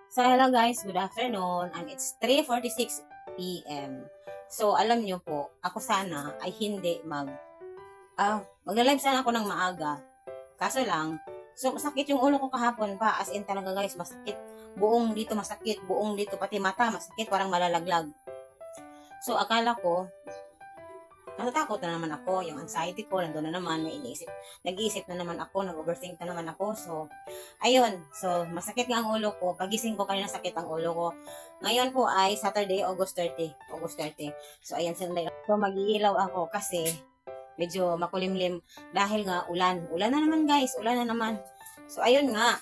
So, hello guys, good afternoon, and it's 3:46 p.m. So, alam nyo po, ako sana ay hindi magla-live sana ako ng maaga. Kaso lang, so masakit yung ulo ko kahapon pa, as in talaga guys, masakit. Buong dito masakit, buong dito, pati mata masakit, parang malalaglag. So, akala ko, natatakot na naman ako, yung anxiety ko, nandun na naman, nag-iisip na naman ako, nag-overthink na naman ako, so, ayun, so, masakit nga ang ulo ko, pagising ko kanina sakit ang ulo ko, ngayon po ay Saturday, August 30, so, ayan, so, mag-iilaw ako kasi, medyo makulimlim, dahil nga, ulan na naman guys, ulan na naman, so, ayun nga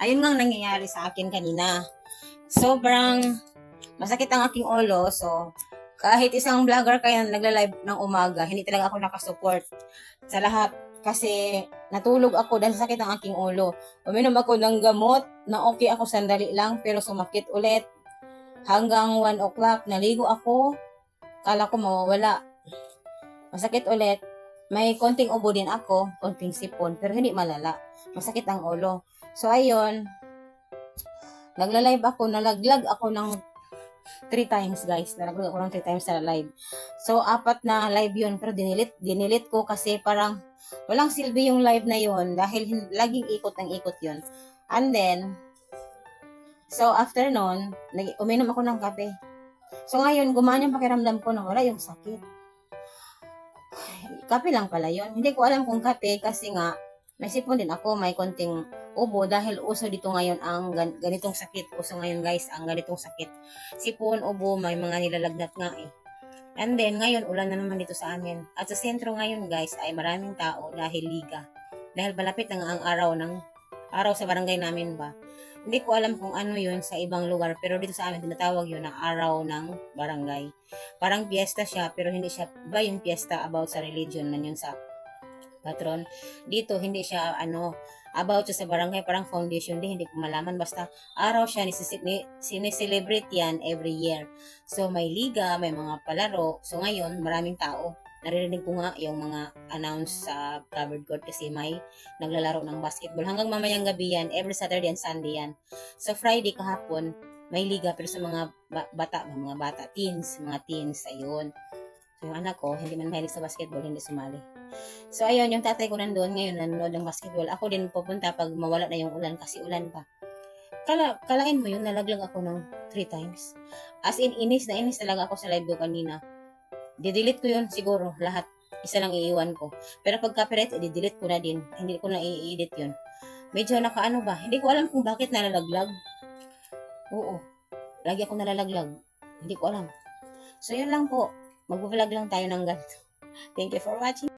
ang nangyayari sa akin kanina, sobrang, masakit ang aking ulo, so, kahit isang vlogger kaya nagla-live ng umaga, hindi talaga ako nakasupport sa lahat. Kasi natulog ako dahil sakit ang aking ulo. Uminom ako ng gamot na okay ako sandali lang pero sumakit ulit. Hanggang 1 o'clock, naligo ako. Kala ko mawawala. Masakit ulit. May konting ubo din ako, konting sipon, pero hindi malala. Masakit ang ulo. So ayun, nagla-live ako, nalaglag ako ng 3 times guys, nalaglag ako ng 3 times sa live. So, 4 na live yun, pero dinilit ko kasi parang walang silbi yung live na yun dahil laging ikot ng ikot yun. And then, so after nun, uminom ako ng kape. So ngayon, gumaan yung pakiramdam ko na wala yung sakit. Kape lang pala yun. Hindi ko alam kung kape kasi nga, may sipon din ako, may konting ubo dahil uso dito ngayon ang ganitong sakit. Uso ngayon guys ang ganitong sakit. Sipon, ubo, may mga nilalagnat nga eh. And then ngayon ulan na naman dito sa amin. At sa sentro ngayon guys ay maraming tao dahil liga. Dahil malapit na nga ang araw sa barangay namin ba. Hindi ko alam kung ano yun sa ibang lugar pero dito sa amin tinatawag yun na araw ng barangay. Parang piyesta siya pero hindi siya ba yung piyesta about sa religion na yun sa patron. Dito, hindi siya, about sa barangay, parang foundation din, hindi ko malaman. Basta, araw siya, sineselebrate yan every year. So, may liga, may mga palaro. So, ngayon, maraming tao. Naririnig ko nga yung mga announce sa covered court kasi may naglalaro ng basketball. Hanggang mamayang gabi yan, every Saturday and Sunday yan. So, Friday kahapon, may liga, pero sa mga bata, teens, ayun. So, yung anak ko, hindi man mahilig sa basketball, hindi sumali. So, ayun, yung tatay ko nandoon ngayon, nanonood ng basketball. Ako din pupunta pag mawala na yung ulan kasi ulan pa. Kalain mo yun, nalaglag ako ng 3 times. As in, inis talaga ako sa live ko kanina. Didelete ko yun siguro, lahat. Isa lang iiwan ko. Pero pag copyright, i-delete ko na din. Hindi ko na i-edit yun. Medyo nakaano ba? Hindi ko alam kung bakit nalalaglag. Oo. Lagi ako nalalaglag. Hindi ko alam. So, yun lang po. Mag-vlog lang tayo ng ganito. Thank you for watching.